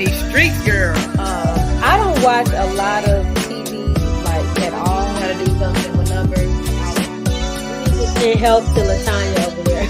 these streets, girl. I don't watch a lot of TV like at all. Gotta do something with numbers. It helps to LaTanya over there.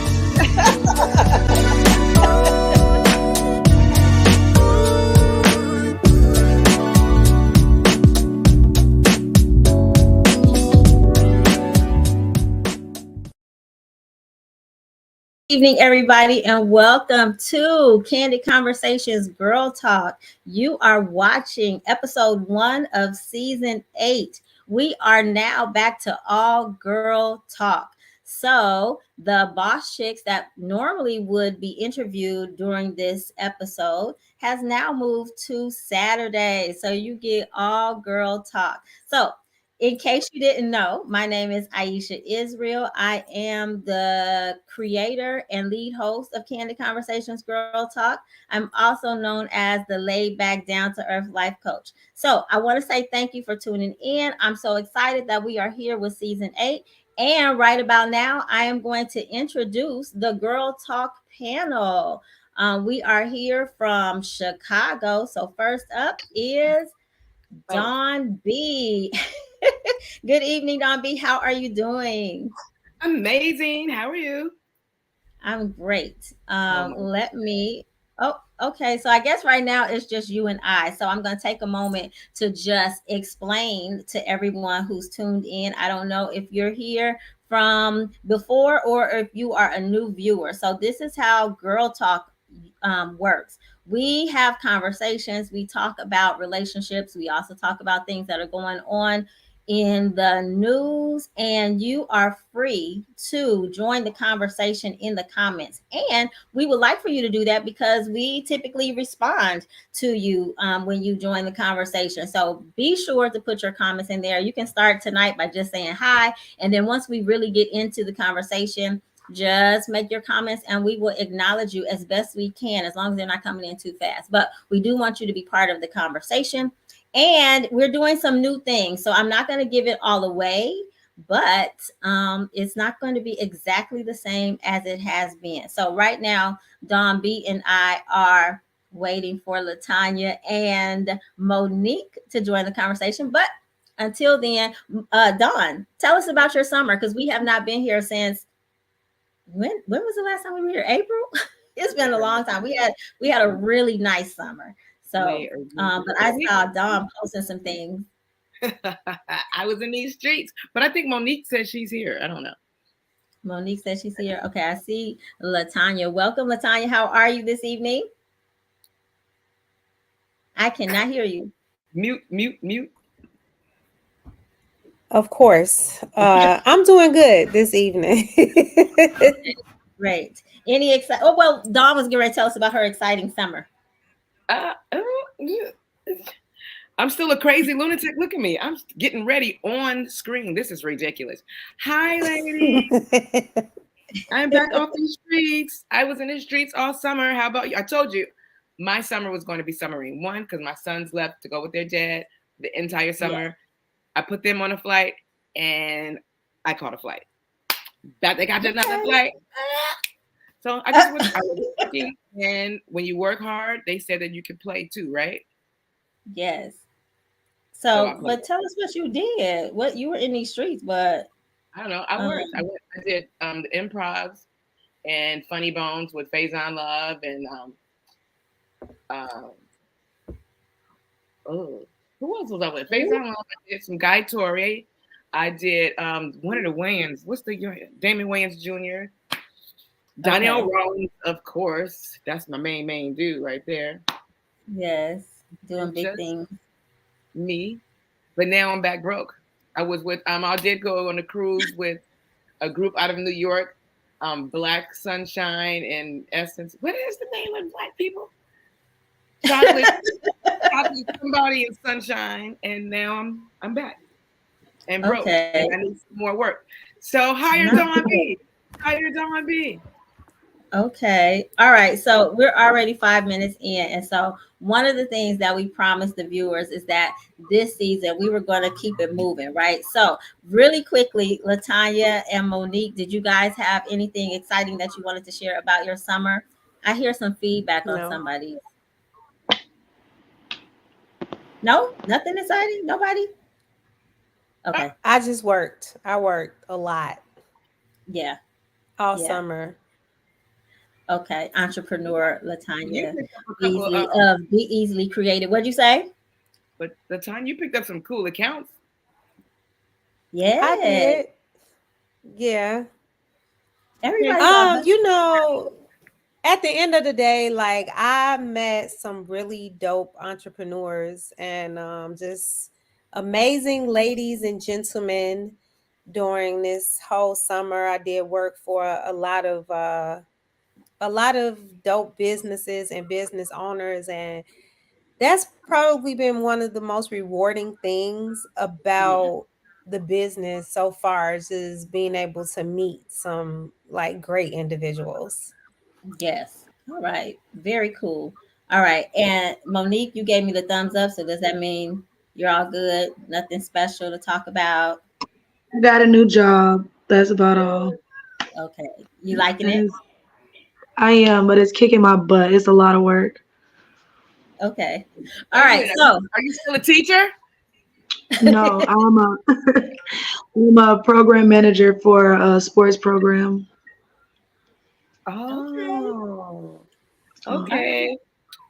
Evening, everybody, and welcome to Candid Conversations Girl Talk. You are watching episode 1 of season 8. We are now back to all girl talk. So the boss chicks that normally would be interviewed during this episode has now moved to Saturday. So you get all girl talk. So in case you didn't know, my name is Aisha Israel. I am the creator and lead host of Candid Conversations Girl Talk. I'm also known as the laid back, down to earth life coach. So I want to say thank you for tuning in. I'm so excited that we are here with season 8. And right about now, I am going to introduce the Girl Talk panel. We are here from Chicago. So first up is Dawn B. Good evening, Dawn B. How are you doing? Amazing. How are you? I'm great. Let me. Oh, okay. So I guess right now it's just you and I. So I'm going to take a moment to just explain to everyone who's tuned in. I don't know if you're here from before or if you are a new viewer. So this is how Girl Talk works. We have conversations. We talk about relationships. We also talk about things that are going on in the news, and you are free to join the conversation in the comments. And we would like for you to do that because we typically respond to you when you join the conversation. So be sure to put your comments in there. You can start tonight by just saying hi, and then once we really get into the conversation, just make your comments and we will acknowledge you as best we can, as long as they're not coming in too fast. But we do want you to be part of the conversation. And we're doing some new things. So I'm not going to give it all away, but it's not going to be exactly the same as it has been. So right now, Dawn B and I are waiting for LaTanya and Monique to join the conversation. But until then, Dawn, tell us about your summer, because we have not been here since when was the last time we were here? April? It's been a long time. We had a really nice summer. So, but I saw Dawn posting some things. I was in these streets, but I think Monique says she's here. I don't know. Monique says she's here. Okay, I see LaTanya. Welcome, LaTanya. How are you this evening? I cannot hear you. Mute. Of course. I'm doing good this evening. Great. Any exciting? Oh, well, Dawn was going to tell us about her exciting summer. I'm still a crazy lunatic. Look at me. I'm getting ready on screen. This is ridiculous. Hi, ladies. I'm back off the streets. I was in the streets all summer. How about you? I told you my summer was going to be summery. One, because my sons left to go with their dad the entire summer. Yeah. I put them on a flight and I caught a flight. But they got another flight. So I was working, and when you work hard, they said that you can play too, right? Yes. So but tell us what you did. What you were in these streets, but I don't know. I worked. I did the improvs and Funny Bones with Faison Love and who else was I with? Faison Love. I did some Guy Torre. I did one of the Wayans. What's the Damon Wayans Jr. Donnell Rollins, of course. That's my main dude right there. Yes, doing big things. Me, but now I'm back broke. I was with I did go on a cruise with a group out of New York, Black Sunshine and Essence. What is the name of Black people? Chocolate, somebody in Sunshine, and now I'm back and broke. And I need some more work. So hire Dawn B. Hire Dawn B. Okay. All right. So we're already 5 minutes in. And so one of the things that we promised the viewers is that this season we were going to keep it moving, right? So really quickly, LaTanya and Monique, did you guys have anything exciting that you wanted to share about your summer? I hear some feedback on somebody. No, nothing exciting. Nobody. Uh, Okay. I just worked. I worked a lot Yeah. all Yeah. summer. Okay. Entrepreneur you LaTanya picked up a couple. Beasley of Be Easily Created. What'd you say? But the time you picked up some cool accounts. I Yeah. did. Yeah. Okay. Everybody got You know, at the end of the day, like I met some really dope entrepreneurs and just amazing ladies and gentlemen during this whole summer. I did work for a lot of dope businesses and business owners, and that's probably been one of the most rewarding things yeah. about the business so far is just being able to meet some like great individuals. Yes. All right. Very cool. All right. And Monique, you gave me the thumbs up. So does that mean you're all good? Nothing special to talk about? I got a new job. That's about all. Okay. You liking That it? is, I am, but it's kicking my butt. It's a lot of work. Okay. All Wait a right. minute. So, Are you still a teacher? No, I'm a program manager for a sports program. okay. Oh. So, All right. Okay.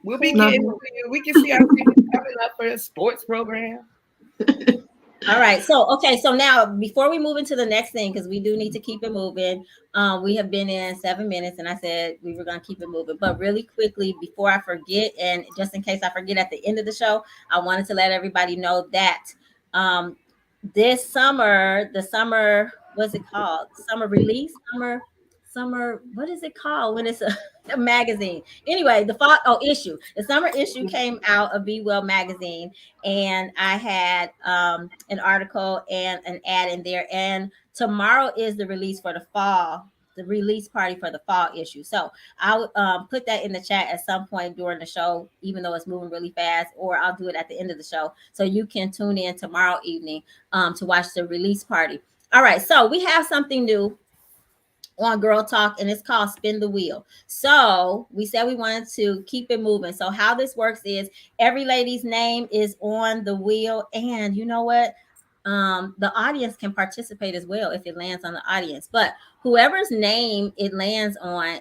We'll be Cool. getting nothing. to you. We can see our tickets coming up for a sports program. All right. So, okay. So now, before we move into the next thing, because we do need to keep it moving, we have been in 7 minutes, and I said we were going to keep it moving. But really quickly, before I forget, and just in case I forget at the end of the show, I wanted to let everybody know that um, this summer, the summer, what's it called? Summer release, summer. What is it called when it's a, a magazine? Anyway, the fall issue, the summer issue came out of Be Well magazine, and I had an article and an ad in there. And tomorrow is the release for the fall, the release party for the fall issue. So I'll put that in the chat at some point during the show, even though it's moving really fast, or I'll do it at the end of the show. So you can tune in tomorrow evening to watch the release party. All right, so we have something new on Girl Talk, and it's called Spin the Wheel. So we said we wanted to keep it moving. So how this works is every lady's name is on the wheel, and you know what? The audience can participate as well if it lands on the audience. But whoever's name it lands on,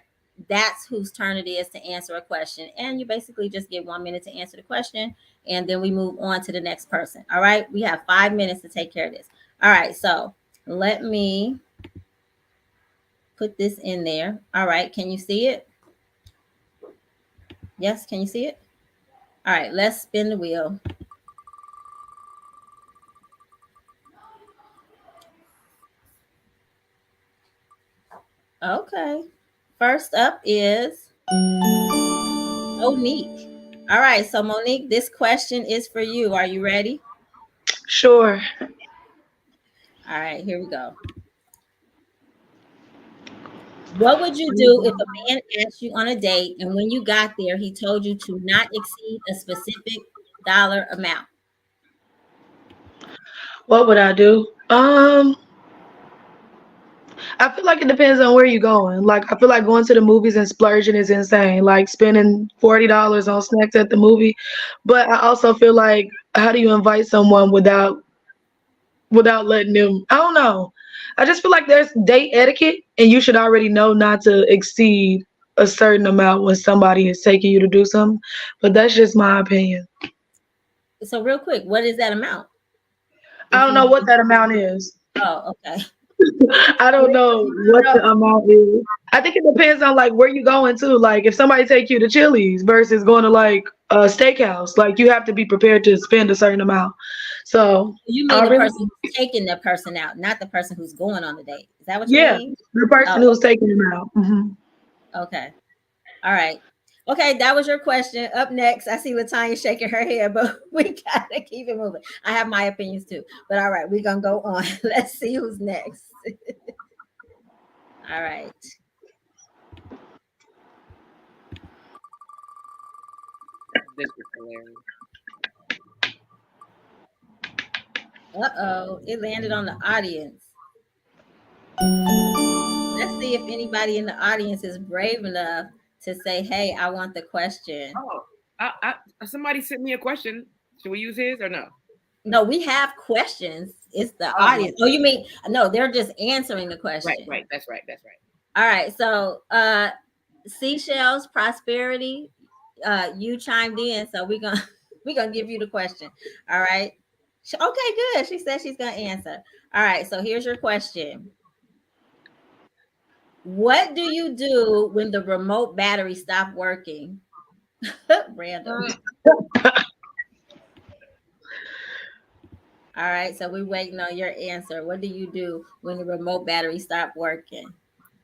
that's whose turn it is to answer a question. And you basically just get 1 minute to answer the question, and then we move on to the next person. All right, we have 5 minutes to take care of this. All right, so let me put this in there. All right, can you see it? Yes, can you see it? All right, let's spin the wheel. Okay. First up is Monique. All right, so Monique, this question is for you. Are you ready? sure. All right, here we go. What would you do if a man asked you on a date and when you got there, he told you to not exceed a specific dollar amount? What would I do? I feel like it depends on where you're going. Like, I feel like going to the movies and splurging is insane. Like spending $40 on snacks at the movie. But I also feel like, how do you invite someone without letting them? I don't know. I just feel like there's date etiquette, and you should already know not to exceed a certain amount when somebody is taking you to do something. But that's just my opinion. So real quick, what is that amount? I If don't know you, what that amount is. oh, okay. I don't know what the amount is. I think it depends on like where you going to. Like if somebody take you to Chili's versus going to like a steakhouse, like you have to be prepared to spend a certain amount. So You mean I the really, person who's taking the person out, not the person who's going on the date. Is that what you yeah, mean? the person Oh, who's taking them out. okay. All right. Okay, that was your question. Up next, I see LaTanya shaking her head, but we gotta keep it moving. I have my opinions too, but all right, we're gonna go on. Let's see who's next. All right. This is hilarious. Uh-oh, it landed on the audience. Let's see if anybody in the audience is brave enough to say, hey, I want the question. Oh, somebody sent me a question. Should we use his or no? No, we have questions. It's the Oh, audience. Oh, you mean no, they're just answering the right, question. right. That's right. That's right. All right. So Seashells Prosperity, you chimed in, so we're gonna we're gonna give you the question. All right. Okay, good. She said she's gonna answer. All right, so here's your question. What do you do when the remote battery stop working? Random. All right, so we're waiting on your answer. What do you do when the remote battery stop working?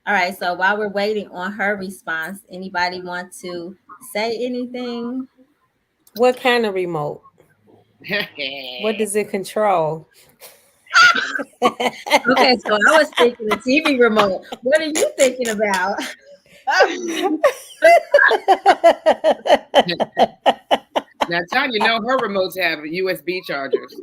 All right, so while we're waiting on her response, anybody want to say anything? What kind of remote? What does it control? Okay, so I was thinking the TV remote. What are you thinking about? Now, Tanya, her remotes have USB chargers.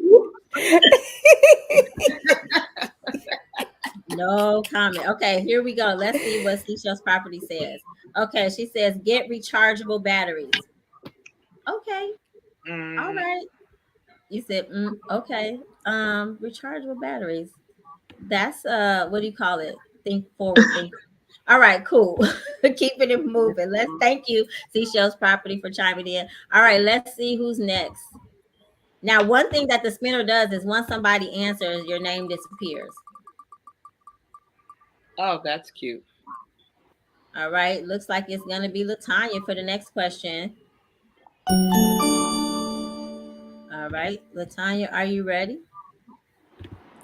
No comment. Okay, here we go. Let's see what Seashells Property says. Okay, she says get rechargeable batteries. Okay, all right. You said okay. Rechargeable batteries. That's what do you call it? Think forward thinking. All right, cool. Keeping it moving. Let's thank you, Seashells Property, for chiming in. All right, let's see who's next. Now, one thing that the spinner does is once somebody answers, your name disappears. Oh, that's cute. All right, looks like it's gonna be LaTanya for the next question. All right, LaTanya, are you ready?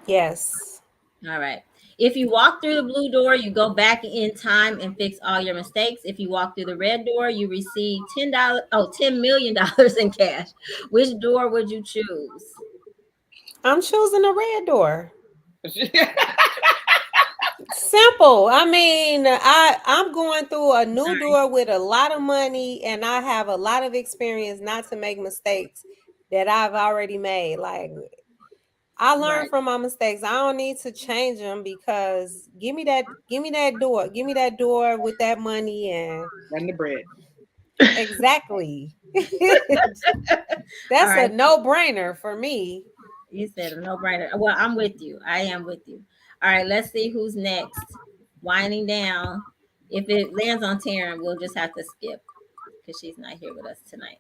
Yes. All right. If you walk through the blue door, you go back in time and fix all your mistakes. If you walk through the red door, you receive $10 million in cash. Which door would you choose? I'm choosing a red door. Simple. I mean, I'm going through a new door with a lot of money, and I have a lot of experience not to make mistakes that I've already made. Like, I learned from my mistakes. I don't need to change them because give me that door. Give me that door with that money and the bread. Exactly. That's a no-brainer for me. You said a no-brainer. Well, I'm with you. I am with you. All right, let's see who's next. Winding down. If it lands on Taryn, we'll just have to skip because she's not here with us tonight.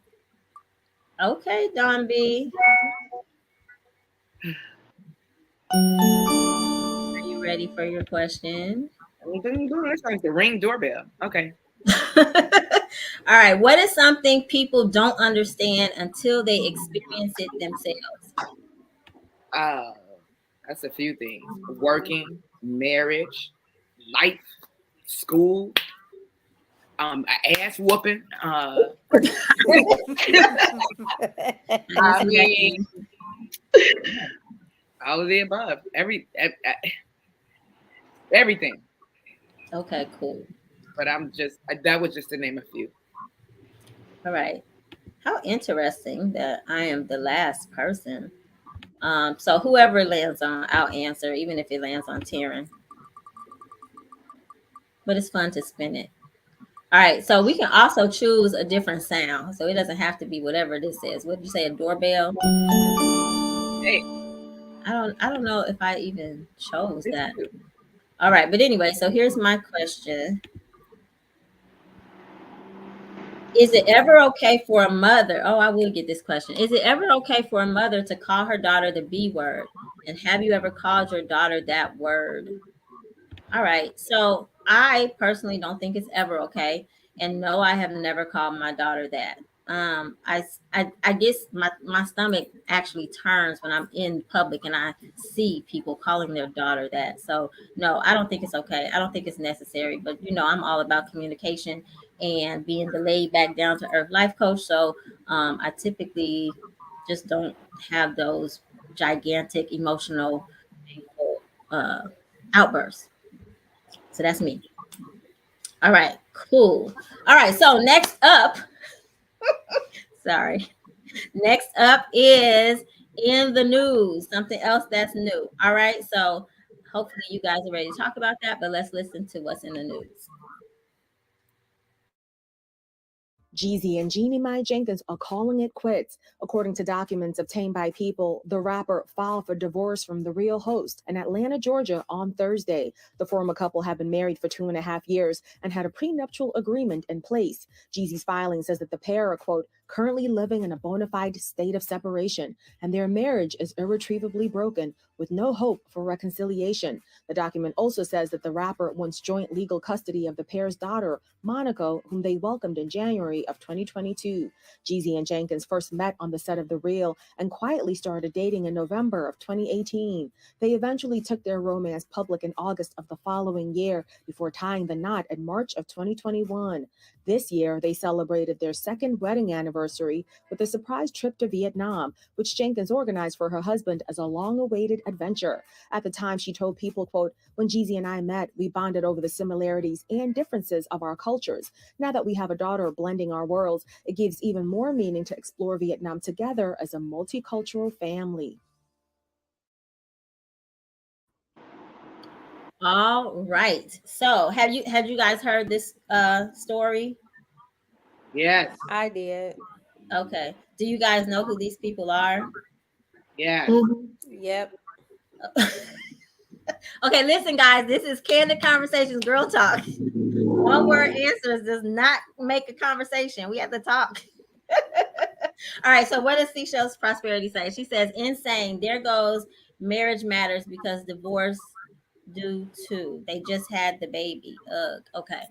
Okay, Don B. Are you ready for your question? It's like the Ring doorbell. Okay. All right. What is something people don't understand until they experience it themselves? That's a few things. Working, marriage, life, school, ass whooping. I mean, all of the above. Everything. Okay, cool. But that was just to name a few. All right. How interesting that I am the last person. So whoever lands on, I'll answer, even if it lands on Taryn. But it's fun to spin it. All right, so we can also choose a different sound. So it doesn't have to be whatever this is. What did you say, a doorbell? Hey. I don't know if I even chose that. All right, but anyway, so here's my question. Is it ever okay for a mother? Oh, I will get this question. Is it ever okay for a mother to call her daughter the B word? And have you ever called your daughter that word? All right. So I personally don't think it's ever okay. And no, I have never called my daughter that. I guess my stomach actually turns when I'm in public and I see people calling their daughter that. So no, I don't think it's okay. I don't think it's necessary. But I'm all about communication and being the laid back, down to earth life coach. So I typically just don't have those gigantic emotional, painful outbursts. So that's me. All right, cool. All right, so next up, sorry. Next up is in the news, something else that's new. All right, so hopefully you guys are ready to talk about that, but let's listen to what's in the news. Jeezy and Jeannie Mai Jenkins are calling it quits. According to documents obtained by People, the rapper filed for divorce from the Real host in Atlanta, Georgia on Thursday. The former couple had been married for 2.5 years and had a prenuptial agreement in place. Jeezy's filing says that the pair are, quote, currently living in a bona fide state of separation, and their marriage is irretrievably broken with no hope for reconciliation. The document also says that the rapper wants joint legal custody of the pair's daughter, Monica, whom they welcomed in January of 2022. Jeezy and Jenkins first met on the set of The Real and quietly started dating in November of 2018. They eventually took their romance public in August of the following year before tying the knot in March of 2021. This year, they celebrated their second wedding anniversary with a surprise trip to Vietnam, which Jenkins organized for her husband as a long-awaited adventure. At the time, she told People, quote, when Jeezy and I met, we bonded over the similarities and differences of our cultures. Now that we have a daughter blending our worlds, it gives even more meaning to explore Vietnam together as a multicultural family. All right. So have you guys heard this story? Yes. I did. Okay. Do you guys know who these people are? Yes. Mhm. Yep. Okay, listen, guys. This is Candid Conversations Girl Talk. One word answers does not make a conversation. We have to talk. All right. So what does Seashell's Prosperity say? She says, insane. There goes marriage matters because divorce do too. They just had the baby. Ugh. Okay.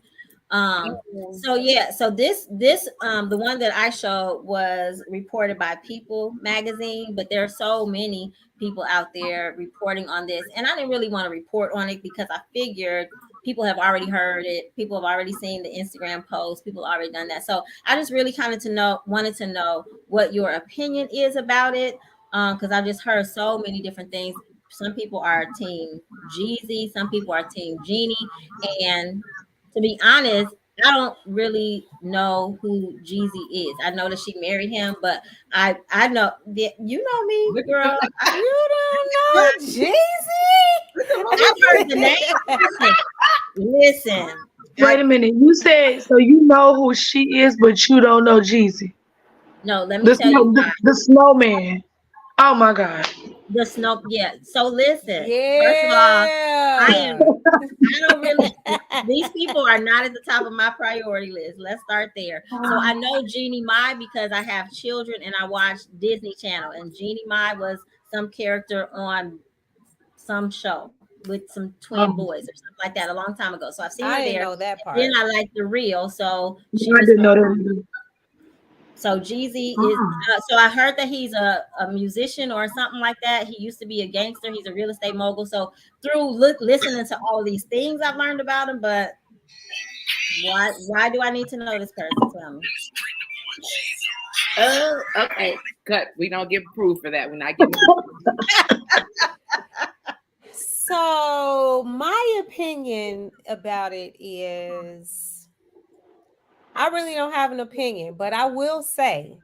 So yeah, so this the one that I showed was reported by People magazine, but there are so many people out there reporting on this, and I didn't really want to report on it because I figured people have already heard it, people have already seen the Instagram post, people already done that. So I just really kind of wanted to know what your opinion is about it, because I've just heard so many different things. Some people are team Jeezy, some people are team Jeannie, and to be honest, I don't really know who Jeezy is. I know that she married him, but I know that you know me, Look girl. You don't know Jeezy? I've heard the name. Listen. Wait a minute. You said so you know who she is, but you don't know Jeezy. No, let me The tell you snow, why. the snowman. Oh my God. The snow, yeah. So listen. First of all, Yeah. I don't really. These people are not at the top of my priority list. Let's start there. So I know Jeannie Mai because I have children and I watch Disney Channel, and Jeannie Mai was some character on some show with some twin Um, boys or something like that a long time ago. So I've seen her I didn't there. know that Then part. I like The Real, so she I was didn't on. know that. So Jeezy is. Uh-uh. So I heard that he's a musician or something like that. He used to be a gangster. He's a real estate mogul. So through listening to all these things, I've learned about him. But why do I need to know this person? Tell me. Oh, okay. Cut. We don't give proof for that. We're not getting. So my opinion about it is I really don't have an opinion, but I will say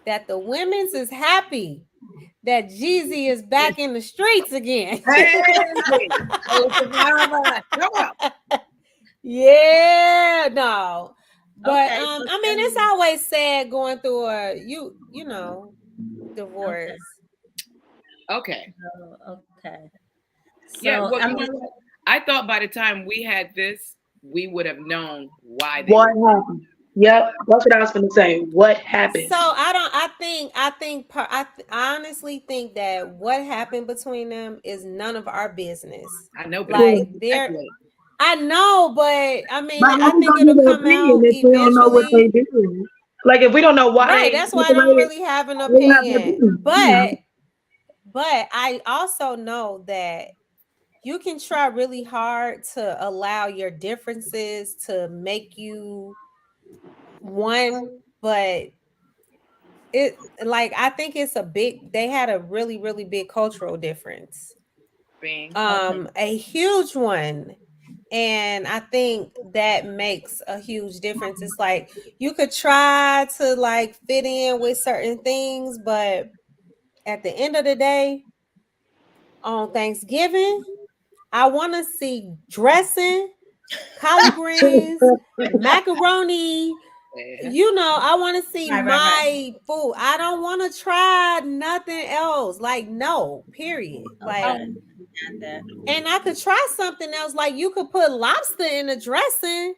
that the women's is happy that Jeezy is back in the streets again. Hey, oh, survivor. Come on. Yeah, no. But Okay. So I mean it's always sad going through a you know okay. divorce. Okay. Okay. Yeah. So Well, I you know mean, what? I thought by the time we had this, we would have known why they What were. happened? Yep, that's what I was going to say. What happened? So I honestly think that what happened between them is none of our business. I know, but it's Like easy to they're speculate. I know, but I mean But how I we think gonna it'll give an come opinion out if we don't know what they eventually. did? Like if we don't know why Right. they That's why I don't separated, really have an we have no opinion. opinion. Yeah. But I also know that you can try really hard to allow your differences to make you one, but it like I think it's a big they had a really, really big cultural difference. Being okay. A huge one. And I think that makes a huge difference. It's like you could try to like fit in with certain things, but at the end of the day, on Thanksgiving, I want to see dressing, collard greens, macaroni, I want to see Right. my food. I don't want to try nothing else. Like, no, period. Okay. Like, Got that. and I could try something else. Like, you could put lobster in a dressing.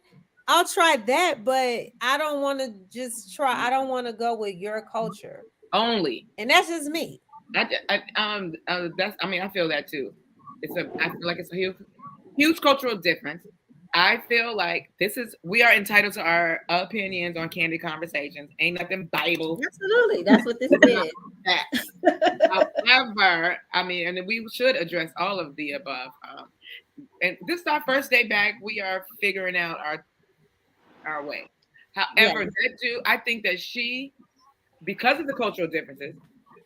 I'll try that, but I don't want to just try. I don't want to go with your culture Only. and that's just me. That's. I mean, I feel that too. I feel like it's a huge cultural difference. I feel like we are entitled to our opinions on candid conversations. Ain't nothing Bible. Absolutely. That's what this is. However, I mean, and we should address all of the above. And this is our first day back. We are figuring out our way. However, I think that because of the cultural differences,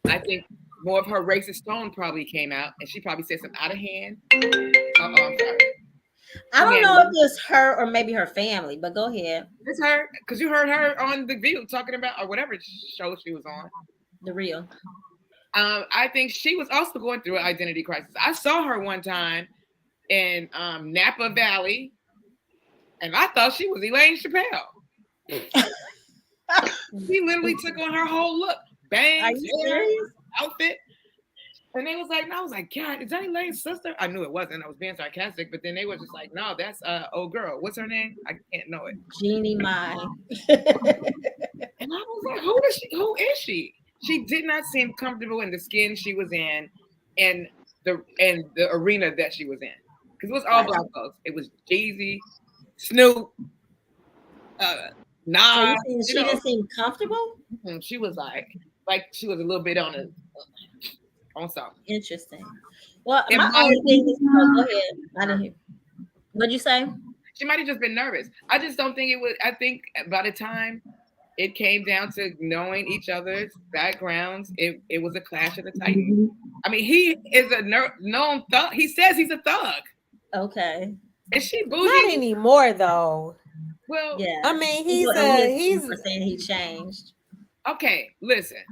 I think more of her racist tone probably came out, and she probably said some out of hand. I'm sorry. I don't know if it's her or maybe her family, but go ahead. It's her, because you heard her on The View talking about, or whatever show she was on. The Real. I think she was also going through an identity crisis. I saw her one time in Napa Valley, and I thought she was Elaine Chappelle. She literally took on her whole look, bangs, hair, outfit. And they was like, no, I was like, God, is that Elaine's sister? I knew it wasn't. I was being sarcastic, but then they were just like, no, that's old girl. What's her name? I can't know it. Jeannie Mai. And I was like, who is she? She did not seem comfortable in the skin she was in and the arena that she was in. Because it was all black folks. It was Jeezy, Snoop, Nas. So she didn't seem comfortable? She was like she was a little bit on something. Interesting. Well, my only thing is, go ahead. I didn't hear. What'd you say? She might have just been nervous. I just don't think it was. I think by the time it came down to knowing each other's backgrounds, it was a clash of the titans. I mean, he is a known thug. He says he's a thug. Okay. Is she bougie? Not anymore, though. Well, yeah. I mean, he's saying he changed. Okay, listen.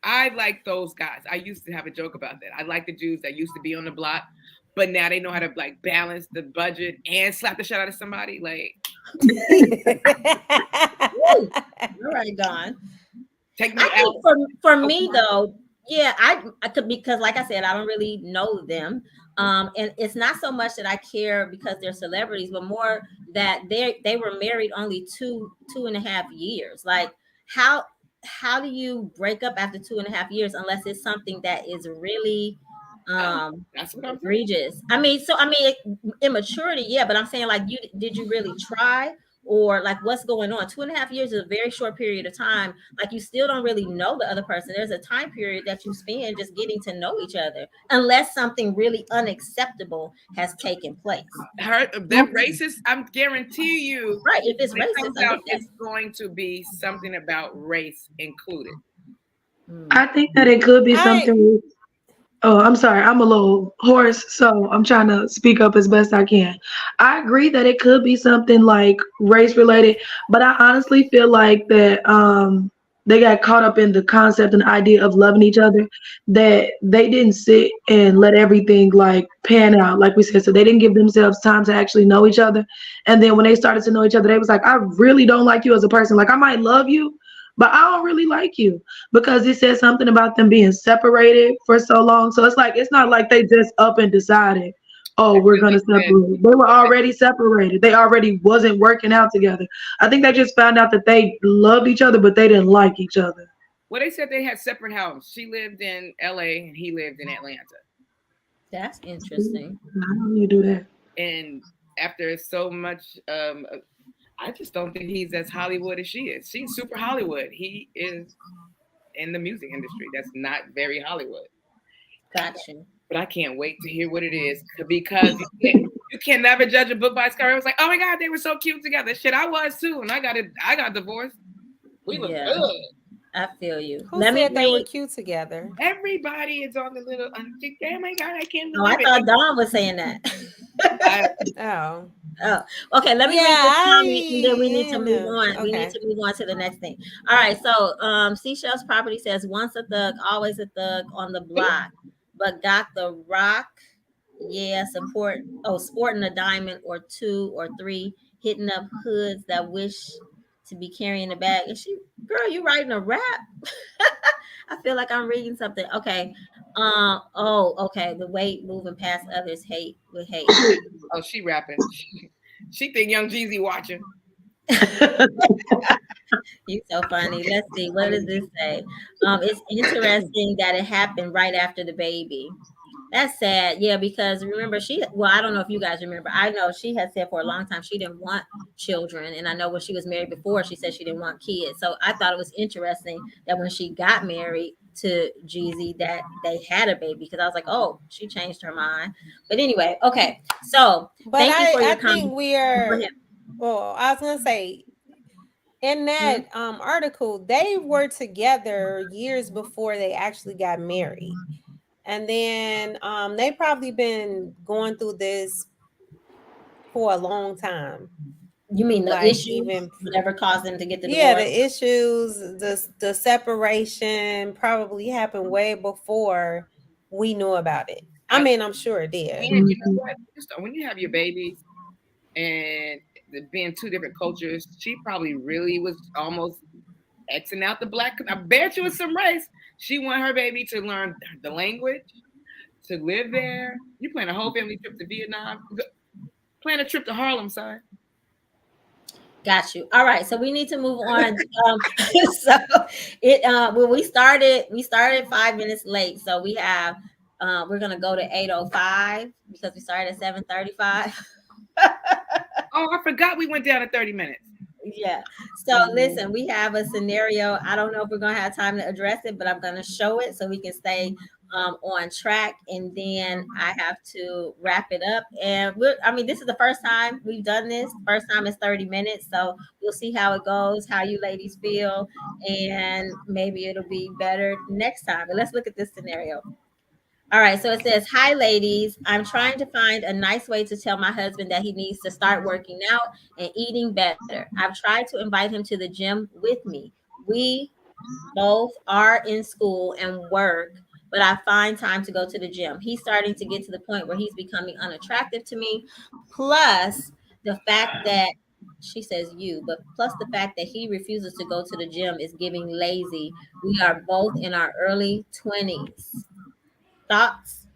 I like those guys. I used to have a joke about that. I like the Jews that used to be on the block, but now they know how to like balance the budget and slap the shit out of somebody. Like, all right, Dawn. Take me I out. think for me though, yeah, I could, because like I said, I don't really know them. And it's not so much that I care because they're celebrities, but more that they were married only two and a half years. Like how do you break up after 2.5 years unless it's something that is really that's what I'm egregious? I mean, immaturity, yeah, but I'm saying, like, did you really try? Or like, what's going on? 2.5 years is a very short period of time. Like, you still don't really know the other person. There's a time period that you spend just getting to know each other, unless something really unacceptable has taken place. They're racist. I guarantee you. Right. If it's racist, it's going to be something about race included. I think that it could be something. Oh, I'm sorry. I'm a little hoarse, so I'm trying to speak up as best I can. I agree that it could be something like race related, but I honestly feel like that they got caught up in the concept and idea of loving each other, that they didn't sit and let everything like pan out, like we said. So they didn't give themselves time to actually know each other. And then when they started to know each other, they was like, I really don't like you as a person. Like, I might love you, but I don't really like you, because it says something about them being separated for so long. So it's like, it's not like they just up and decided, oh, we're going to separate. They were already separated. They already wasn't working out together. I think they just found out that they loved each other, but they didn't like each other. Well, they said they had separate homes. She lived in LA and he lived in Atlanta. That's interesting. How do you do that? And after so much, I just don't think he's as Hollywood as she is. She's super Hollywood. He is in the music industry. That's not very Hollywood. Gotcha. But I can't wait to hear what it is, because you can never judge a book by its cover. It was like, oh my God, they were so cute together. Shit, I was too, and I got divorced. We look good. I feel you. Who said they were cute together? Everybody is on the little. Oh my God, I can't believe I thought Dawn was saying that. Okay. Let me read this comment, and then we need to move on. Okay. We need to move on to the next thing. All right. So, Seashell's Property says, once a thug, always a thug on the block, but got the rock. Yeah, sporting a diamond or 2 or 3, hitting up hoods that wish to be carrying the bag. And she, girl, you writing a rap? I feel like I'm reading something. Okay. Oh, okay. The weight moving past others hate with hate. Oh, she rapping. She think Young Jeezy watching. You so funny. Let's see. What does this say? It's interesting that it happened right after the baby. That's sad. Yeah, because remember well, I don't know if you guys remember. I know she had said for a long time she didn't want children. And I know when she was married before, she said she didn't want kids. So I thought it was interesting that when she got married to Jeezy that they had a baby because I was like, oh, she changed her mind. But anyway, okay. So But thank you for I your think comment. we are. Well, I was gonna say in that article, they were together years before they actually got married. And then they probably been going through this for a long time. You mean the Like issue, even whatever caused them to get the yeah, divorce? the issues, the separation probably happened way before we knew about it. I mean, I'm sure it did. And you know what? When you have your baby and being two different cultures, she probably really was almost Xing out the black. I bet you it's some race. She want her baby to learn the language, to live there. You plan a whole family trip to Vietnam. Plan a trip to Harlem, son. Got you. All right, so we need to move on. So it well we started 5 minutes late, so we have we're gonna go to 8:05 because we started at 7:35. Oh, I forgot we went down to 30 minutes. Yeah. So listen, we have a scenario. I don't know if we're gonna have time to address it, but I'm gonna show it so we can stay on track, and then I have to wrap it up. And I mean, this is the first time we've done this. First time is 30 minutes, so we'll see how it goes, how you ladies feel, and maybe it'll be better next time. But let's look at this scenario. All right, so it says, "Hi, ladies. I'm trying to find a nice way to tell my husband that he needs to start working out and eating better. I've tried to invite him to the gym with me. We both are in school and work, but I find time to go to the gym. He's starting to get to the point where he's becoming unattractive to me. Plus, the fact that she says but plus the fact that he refuses to go to the gym is giving lazy. We are both in our early 20s. Thoughts?"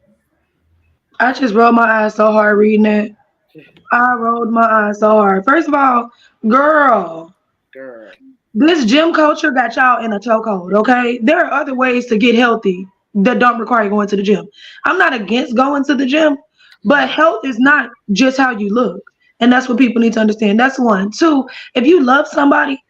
I just rolled my eyes so hard reading it. I rolled my eyes so hard. First of all, girl, Girl. this gym culture got y'all in a chokehold, okay? There are other ways to get healthy that don't require going to the gym. I'm not against going to the gym, but health is not just how you look. And that's what people need to understand. That's one. Two, if you love somebody,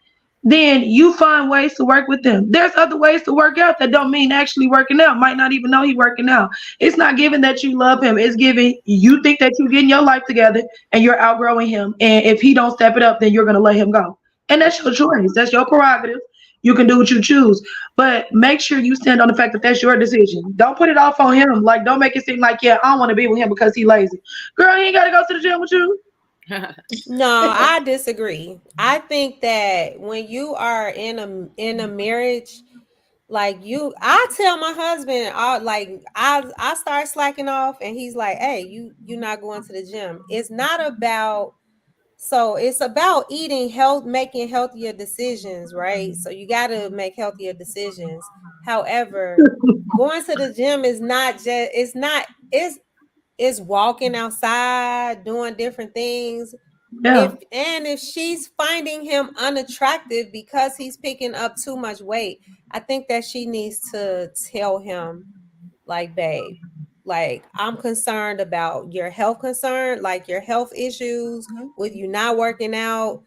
then you find ways to work with them. There's other ways to work out that don't mean actually working out. Might not even know he working out. It's not giving that you love him. It's giving you think that you're getting your life together and you're outgrowing him. And if he don't step it up, then you're gonna let him go. And that's your choice. That's your prerogative. You can do what you choose, but make sure you stand on the fact that that's your decision. Don't put it off on him. Like, don't make it seem like, yeah, I don't want to be with him because he lazy. Girl, he ain't got to go to the gym with you. No, I disagree. I think that when you are in a marriage, like I tell my husband, I start slacking off, and he's like, "Hey, you're not going to the gym." It's not about. So it's about eating health, making healthier decisions, right? So you got to make healthier decisions. However, going to the gym is not just. It's walking outside, doing different things. Yeah. If she's finding him unattractive because he's picking up too much weight, I think that she needs to tell him, like, babe, like, I'm concerned about your health concern, like your health issues with you not working out.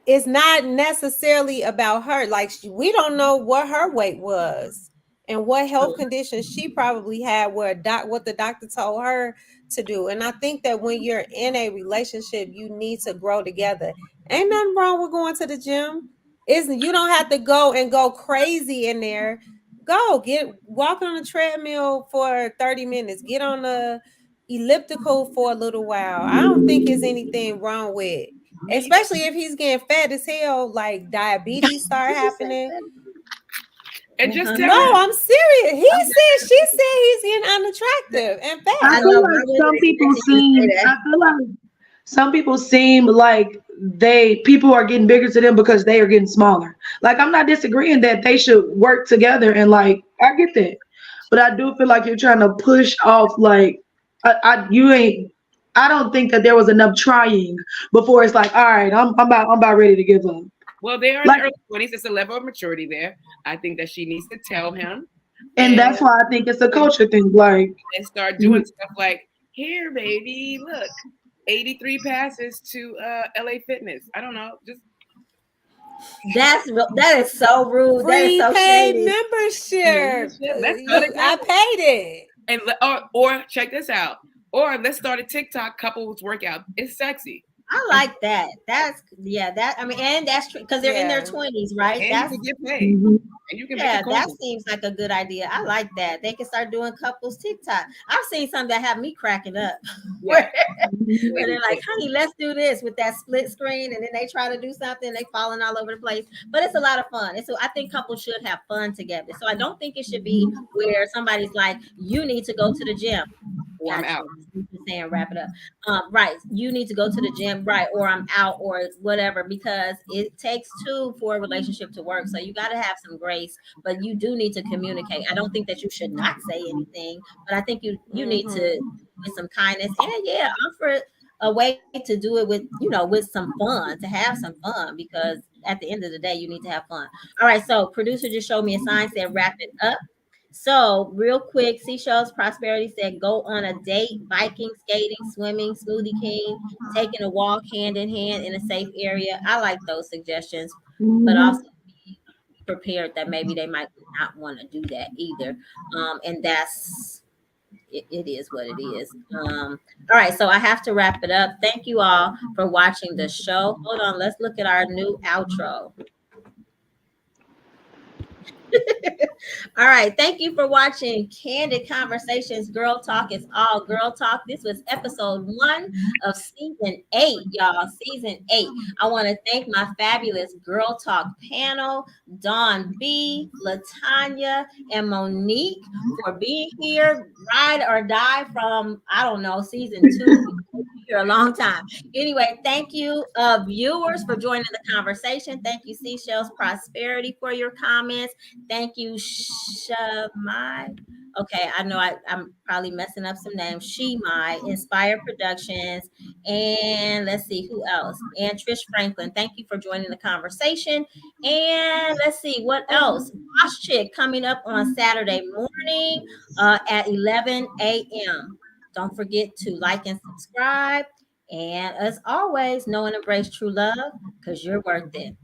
It's not necessarily about her. Like, we don't know what her weight was and what health conditions she probably had, what the doctor told her to do. And I think that when you're in a relationship, you need to grow together. Ain't nothing wrong with going to the gym. You don't have to go crazy in there. Walk on a treadmill for 30 minutes. Get on the elliptical for a little while. I don't think there's anything wrong with, especially if he's getting fat as hell, like diabetes start happening. And just tell No, him. I'm serious. She said he's getting unattractive and fat. I feel like some people seem. I feel like some people seem like people are getting bigger to them because they are getting smaller. Like, I'm not disagreeing that they should work together, and like, I get that, but I do feel like you're trying to push off, like, you ain't. I don't think that there was enough trying before it's like, all right, I'm about ready to give up. Well, they are in the Like, early 20s. It's a level of maturity there. I think that she needs to tell him and and that's why I think it's a culture thing. Like, start doing stuff like, here, baby, look, 83 passes to LA Fitness. I don't know. Just That is so rude. That is so Prepaid shady. membership. let's start it. I paid it. And or check this out. Or let's start a TikTok couples workout. It's sexy. I like that. That's that I mean, and that's true because they're in their Yeah. 20s, right? And you That's can get paid. mhm. And you can make a yeah, that coin. seems like a good idea. I like that. They can start doing couples TikTok. I've seen some that have me cracking up. Yeah. Where they're like, honey, let's do this with that split screen, and then they try to do something, they falling all over the place. But it's a lot of fun. And so I think couples should have fun together. So I don't think it should be where somebody's like, you need to go to the gym. Or I'm out. Saying wrap it up. Right. You need to go to the gym, right? Or I'm out or whatever, because it takes two for a relationship to work. So you got to have some grace, but you do need to communicate. I don't think that you should not say anything, but I think you need to with some kindness and offer a way to do it with, with some fun, to have some fun, because at the end of the day, you need to have fun. All right. So producer just showed me a sign, said wrap it up. So, real quick, Seashells Prosperity said go on a date, biking, skating, swimming, Smoothie King, taking a walk hand in hand in a safe area. I like those suggestions, but also be prepared that maybe they might not want to do that either. And that's it is what it is. All right, so I have to wrap it up. Thank you all for watching the show. Hold on, let's look at our new outro. All right. Thank you for watching Candid Conversations. Girl Talk is all girl talk. This was episode 1 of season 8, y'all. Season 8. I want to thank my fabulous Girl Talk panel, Dawn B, LaTanya, and Monique for being here. Ride or die from, I don't know, season 2. Here a long time. Anyway, thank you, viewers, for joining the conversation. Thank you, Seashells Prosperity, for your comments. Thank you, Shamai. Okay, I know I'm probably messing up some names. Mai, Inspire Productions, and let's see who else. And Trish Franklin. Thank you for joining the conversation. And let's see what else. Boss Chick coming up on Saturday morning at 11 a.m. Don't forget to like and subscribe. And as always, know and embrace true love because you're worth it.